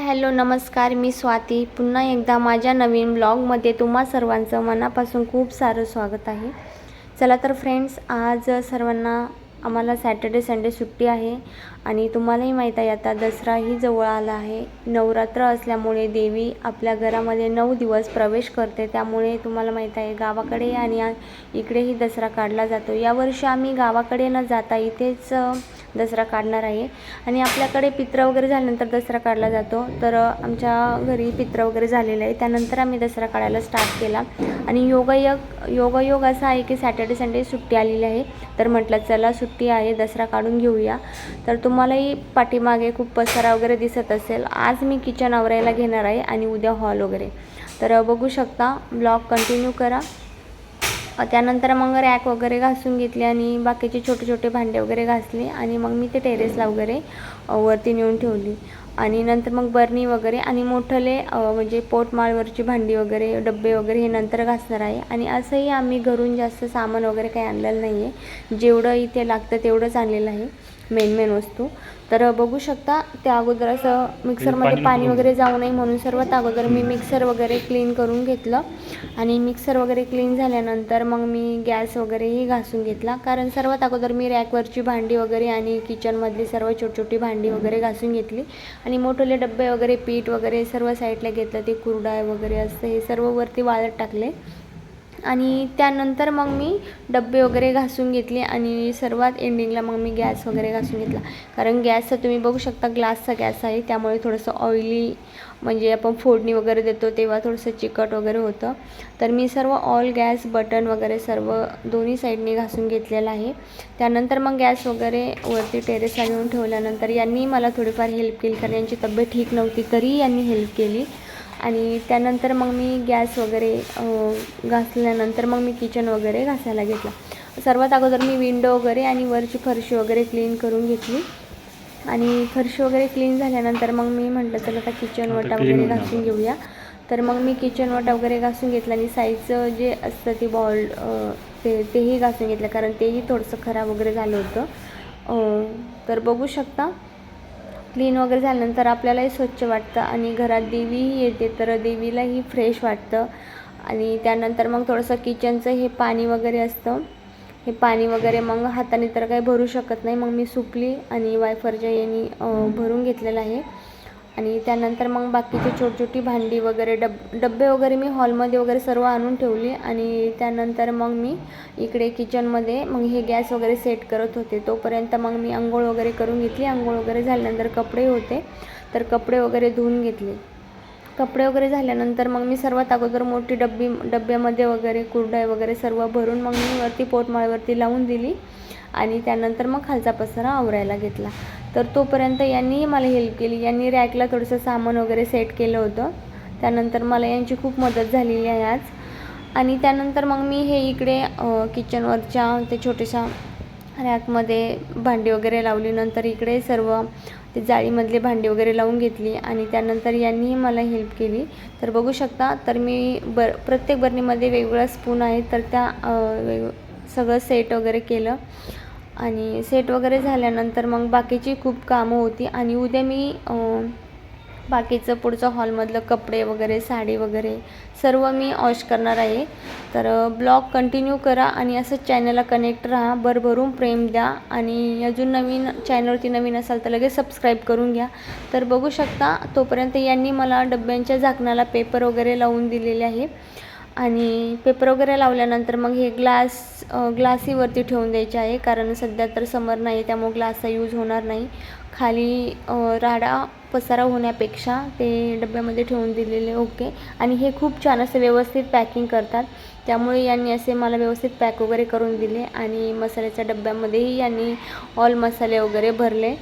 Hello नमस्कार, मी स्वाती पुन्हा एकदा माझ्या नवीन ब्लॉगमध्ये तुम्हा सर्वांचं मनापासून खूप सारं स्वागत आहे। चला तर फ्रेंड्स, आज सर्वांना आम्हाला सॅटर्डे संडे सुट्टी आहे आणि तुम्हालाही माहीत आहे आता दसराही जवळ आला आहे। नवरात्र असल्यामुळे देवी आपल्या घरामध्ये 9 दिवस प्रवेश करते, त्यामुळे तुम्हाला माहीत आहे गावाकडे आणि इकडेही दसरा काढला जातो। यावर्षी आम्ही गावाकडे न जाता इथेच दसरा काढणार आहे आणि आपल्याकडे पित्र वगैरे झाल्यानंतर दसरा काढला जातो। तर आमच्या घरी पित्र वगैरे झालेले आहे, त्यानंतर आम्ही दसरा काढायला स्टार्ट केला आणि योगायोग असा आहे की सॅटर्डे संडे सुट्टी आलेली आहे, तर म्हटलं चला सुट्टी आहे दसरा काढून घेऊया। तर तुम्हालाही पाठीमागे खूप पसारा वगैरे दिसत असेल। आज मी किचन आवरायला घेणार आहे आणि उद्या हॉल वगैरे, तर बघू शकता, ब्लॉग कंटिन्यू करा। त्यानंतर मग रॅक वगैरे घासून घेतले आणि बाकीचे छोटे छोटे भांडे वगैरे घासले आणि मग मी ते टेरेसला वगैरे वरती नेऊन ठेवली आणि नंतर मग बर्नी वगैरे आणि मोठले म्हणजे पोटमाळवरची भांडी वगैरे डब्बे वगैरे हे नंतर घासणार आहे। आणि असंही आम्ही घरून जास्त सामान वगैरे काही आणलेलं नाही आहे, जेवढं इथे लागतं तेवढंच आणलेलं आहे मेन वस्तू। तर बघू शकता, त्या अगोदर असं मिक्सरमध्ये पाणी वगैरे जाऊ नये म्हणून सर्वात अगोदर मी मिक्सर वगैरे क्लीन करून घेतलं आणि मिक्सर वगैरे क्लीन झाल्यानंतर मग मी गॅस वगैरेही घासून घेतला, कारण सर्वात अगोदर मी रॅकवरची भांडी वगैरे आणि किचनमधली सर्व छोटी भांडी वगैरे घासून घेतली आणि मोठे डब्बे वगैरे पीठ वगैरे सर्व साईडला घेतलं, ते कुरडाय वगैरे असतं हे सर्व वरती वाळत टाकले आणि त्यानंतर मग मी डब्बे वगैरे घासून घेतले आणि सर्वात एंडिंगला मग मी गॅस वगैरे घासून घेतला, कारण गॅसचा तुम्ही बघू शकता ग्लासचा गॅस आहे, त्यामुळे थोडंसं ऑइली म्हणजे आपण फोडणी वगैरे देतो तेव्हा थोडंसं चिकट वगैरे होतं। तर मी सर्व ऑल गॅस बटन वगैरे सर्व दोन्ही साईडनी घासून घेतलेलं आहे। त्यानंतर मग गॅस वगैरे वरती टेरेसला नेऊन ठेवल्यानंतर यांनी मला थोडीफार हेल्प केली, कारण यांची तब्येत ठीक नव्हती तरी यांनी हेल्प केली आणि त्यानंतर मग मी गॅस वगैरे घासल्यानंतर मग मी किचन वगैरे घासायला घेतला। सर्वात अगोदर मी विंडो वगैरे आणि वरची फरशी वगैरे क्लीन करून घेतली आणि फरशी वगैरे क्लीन झाल्यानंतर मग मी म्हटलं चला आता किचन वटा वगैरे घासून घेऊया। तर मग मी किचन वटा वगैरे घासून घेतला आणि साईडचं जे असतं ते बॉल तेही घासून घेतलं, कारण तेही थोडंसं खराब वगैरे झालं होतं। तर बघू शकता, क्लीन वगैरे झाल्यानंतर आपल्यालाही स्वच्छ वाटतं आणि घरात देवीही येते तर देवीलाही फ्रेश वाटतं। आणि त्यानंतर मग थोडंसं किचनचं हे पाणी वगैरे असतं, हे पाणी वगैरे मग हाताने तर काही भरू शकत नाही, मग मी सुपली आणि वायफरच्या याने भरून घेतलेलं आहे आणि त्यानंतर मग बाकीची छोटी भांडी वगैरे डब्बे वगैरे मी हॉलमध्ये वगैरे सर्व आणून ठेवली आणि त्यानंतर मग मी इकडे किचनमध्ये मग हे गॅस वगैरे सेट करत होते, तोपर्यंत मग मी अंघोळ वगैरे करून घेतली। अंघोळ वगैरे झाल्यानंतर कपडे होते तर कपडे वगैरे धुवून घेतले। कपडे वगैरे झाल्यानंतर मग मी सर्वात अगोदर मोठी डब्यामध्ये वगैरे कुरडाई वगैरे सर्व भरून मग मी वरती पोटमाळवरती लावून दिली आणि त्यानंतर मग खालचा पसारा आवरायला घेतला। तर तोपर्यंत यांनीही मला हेल्प केली, यांनी रॅकला थोडंसं सामान वगैरे सेट केलं होतं, त्यानंतर मला यांची खूप मदत झालेली आहे आज। आणि त्यानंतर मग मी हे इकडे किचनवरच्या ते छोट्याशा रॅकमध्ये भांडी वगैरे लावली, नंतर इकडे सर्व ते जाळीमधले भांडी वगैरे लावून घेतली आणि त्यानंतर यांनीही मला हेल्प केली। तर बघू शकता, तर मी प्रत्येक बर्नीमध्ये वेगवेगळा स्पून आहे, तर त्या सगळं सेट वगैरे केलं आणि सेट वगैरे झाल्यानंतर मग बाकीची खूप कामं होती आणि उद्या मी बाकीचं पुढचं हॉलमधलं कपडे वगैरे साडी वगैरे सर्व मी वॉश करणार आहे। तर ब्लॉग कंटिन्यू करा आणि असंच चॅनलला कनेक्ट राहा, भरभरून प्रेम द्या आणि अजून चॅनलवरती नवीन असाल तर लगेच सबस्क्राईब करून घ्या। तर बघू शकता, तोपर्यंत यांनी मला डब्यांच्या झाकणाला पेपर वगैरे लावून दिलेले आहे आणि पेपर वगैरे लावल्यानंतर मग हे ग्लासही वरती ठेवून द्यायचे आहे, कारण सध्या तर समर नाही त्यामुळे ग्लासचा यूज होणार नाही, खाली राडा पसारा होण्यापेक्षा ते डब्यामध्ये ठेवून दिलेले ओके। आणि हे खूप छान असे व्यवस्थित पॅकिंग करतात, त्यामुळे यांनी असे मला व्यवस्थित पॅक वगैरे करून दिले आणि मसाल्याच्या डब्यामध्येही यांनी ऑल मसाले वगैरे भरले।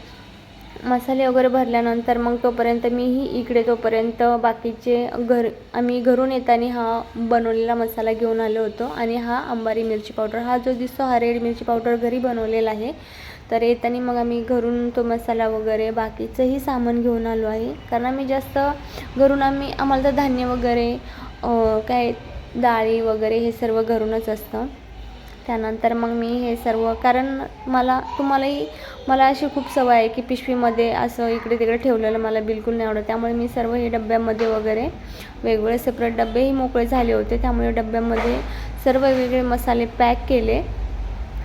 मसाले वगैरे भरल्यानंतर मग तोपर्यंत मीही इकडे तोपर्यंत बाकीचे आम्ही घरून येताना हा बनवलेला मसाला घेऊन आलो होतो आणि हा अंबारी मिरची पावडर, हा जो दिसतो हा रेड मिरची पावडर घरी बनवलेला आहे। तर येताना मग आम्ही घरून तो मसाला वगैरे बाकीचंही सामान घेऊन आलो आहे, कारण आम्ही जास्त घरून आम्हाला तर धान्य वगैरे काय डाळी वगैरे हे सर्व घरूनच असतं, त्यानंतर मग मी हे सर्व, कारण मला अशी खूप सवय आहे की पिशवीमध्ये असं इकडे तिकडे ठेवलेलं मला बिलकुल नाही आवडत. त्यामुळे मी सर्व हे डब्यामध्ये वगैरे वेगवेगळे सेपरेट डबेही मोकळे झाले होते, त्यामुळे डब्यामध्ये सर्व वेगवेगळे मसाले पॅक केले.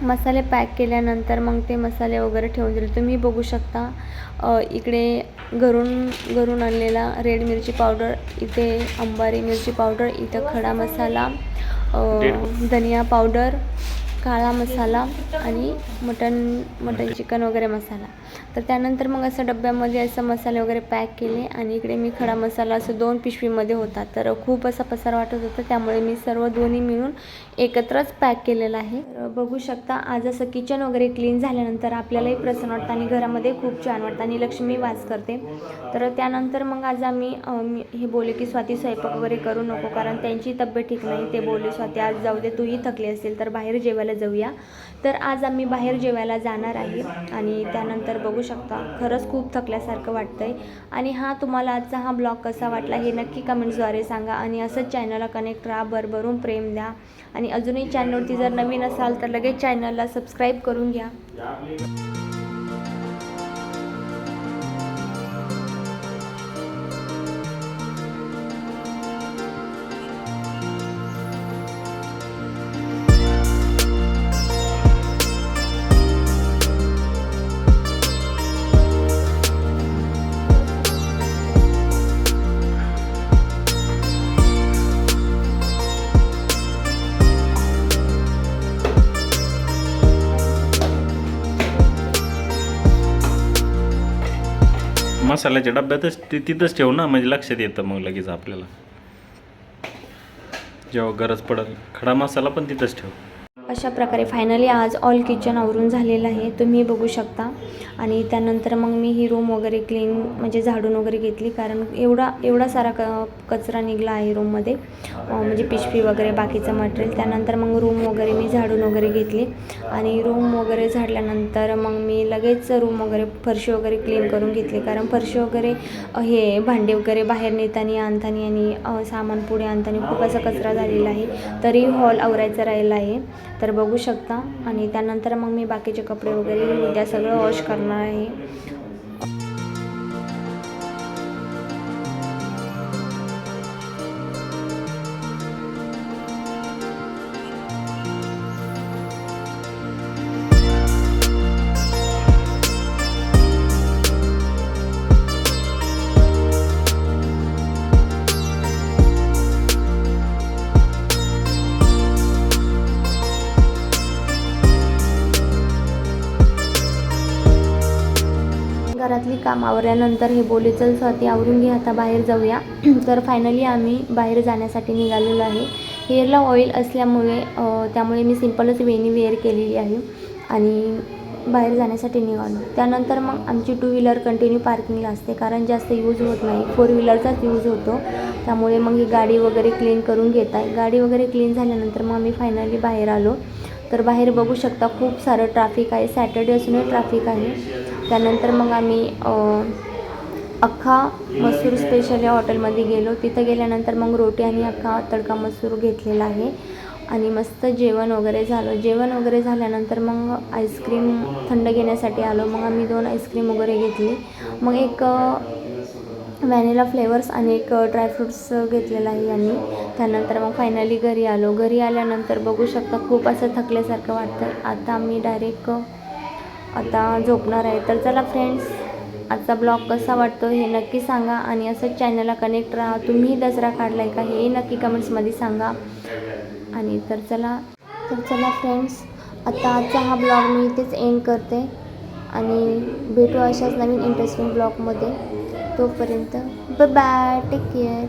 मसाले पॅक केल्यानंतर मग ते मसाले वगैरे ठेवून दिले. तुम्ही बघू शकता इकडे घरून आणलेला रेड मिरची पावडर, इथे अंबारी मिरची पावडर, इथं खडा मसाला, धनिया पावडर, काळा मसाला आणि मटन चिकन वगैरे मसाला. तर त्यानंतर मग असं डब्यामध्ये असं मसाले वगैरे पॅक केले. आणि इकडे मी खडा मसाला असं 2 पिशवीमध्ये होता, तर खूप असा पसार वाटत होता, त्यामुळे मी सर्व दोन्ही मिळून एकत्रच पॅक केलेलं आहे. बघू शकता आज असं किचन वगैरे क्लीन झाल्यानंतर आपल्यालाही प्रसन्न वाटतं आणि घरामध्ये खूप छान वाटतं आणि लक्ष्मी वास करते. तर त्यानंतर मग आज मी हे बोलले की स्वाती स्वयंपाक वगैरे करू नको, कारण त्यांची तब्येत ठीक नाही. ते बोलले स्वाती आज जाऊ दे, तूही थकली असेल तर बाहेर जेवायला जाऊया. तर आज आम्ही बाहेर जेवायला जाणार आहे. आणि त्यानंतर बघू शकता खरंच खूप थकल्यासारखं वाटतंय. आणि तुम्हाला आजचा हा ब्लॉग कसा वाटला हे नक्की कमेंट्सद्वारे सांगा. आणि असंच चॅनलला कनेक्ट राहा, भरभरून प्रेम द्या. आणि अजूनही चॅनलवरती जर नवीन असाल तर लगेच चॅनलला सबस्क्राईब करून घ्या. मसाल्याच्या डब्यातच तिथंच ठेव ना, म्हणजे लक्षात येतं मग लगेच आपल्याला जेव्हा गरज पडेल. खडा मसाला पण तिथंच ठेव. अशा प्रकारे फायनली आज ऑल किचन आवरून झालेलं आहे, तुम्ही बघू शकता. आणि त्यानंतर मग मी ही रूम वगैरे क्लीन म्हणजे झाडून वगैरे घेतली, कारण एवढा सारा कचरा निघाला आहे रूममध्ये, म्हणजे पिशवी वगैरे बाकीचं मटेरियल. त्यानंतर मग रूम वगैरे मी झाडून वगैरे घेतली. आणि रूम वगैरे झाडल्यानंतर मग मी लगेच रूम वगैरे फरशी वगैरे क्लीन करून घेतली, कारण फरशी वगैरे हे भांडे वगैरे बाहेर नेताना आणताना आणि सामान पुढे आणताना खूप असा कचरा झालेला आहे. तरी हॉल आवरायचा राहिला आहे, तर बघू शकता. आणि त्यानंतर मग मी बाकीचे कपडे वगैरे उद्या सगळं वॉश करणार आहे. घरातली काम आवरल्यानंतर हे बोलले चल स्वाती आवरून घे, आता बाहेर जाऊया. तर फायनली आम्ही बाहेर जाण्यासाठी निघालेलो आहे. हेअरला ऑइल असल्यामुळे त्यामुळे मी सिंपलच वेणी वेअर केलेली आहे आणि बाहेर जाण्यासाठी निघालो. त्यानंतर मग आमची 2 व्हीलर कंटिन्यू पार्किंगला असते, कारण जास्त यूज होत नाही, 4 व्हीलरचाच यूज होतो. त्यामुळे मग ही गाडी वगैरे क्लीन करून घेत आहे. गाडी वगैरे क्लीन झाल्यानंतर मग आम्ही फायनली बाहेर आलो. तर बाहेर बघू शकता खूप सारं ट्रॅफिक आहे, सॅटर्डे असूनही ट्रॅफिक आहे. त्यानंतर मग आम्ही अख्खा मसूर स्पेशल या हॉटेलमध्ये गेलो. तिथं गेल्यानंतर मग रोटी आणि अख्खा तडका मसूर घेतलेला आहे आणि मस्त जेवण वगैरे झालं. जेवण वगैरे झाल्यानंतर मग आईस्क्रीम थंड घेण्यासाठी आलो. मग आम्ही 2 आईस्क्रीम वगैरे घेतली. मग एक व्हॅनिला फ्लेवर्स आणि एक ड्रायफ्रूट्स घेतलेला आहे आणि त्यानंतर मग फायनली घरी आलो. घरी आल्यानंतर बघू शकता खूप असं थकल्यासारखं वाटतं. आता आम्ही डायरेक्ट आता झोपणार आहे. तर चला फ्रेंड्स, आजचा ब्लॉग कसा वाटतो हे नक्की सांगा आणि असंच चॅनलला कनेक्ट राहा. तुम्ही दसरा काढला आहे का हे नक्की कमेंट्समध्ये सांगा. आणि तर चला फ्रेंड्स, आता आजचा हा ब्लॉग मी इथेच एंड करते आणि भेटू अशाच नवीन इंटरेस्टिंग ब्लॉगमध्ये. तोपर्यंत बाय बाय, टेक केअर.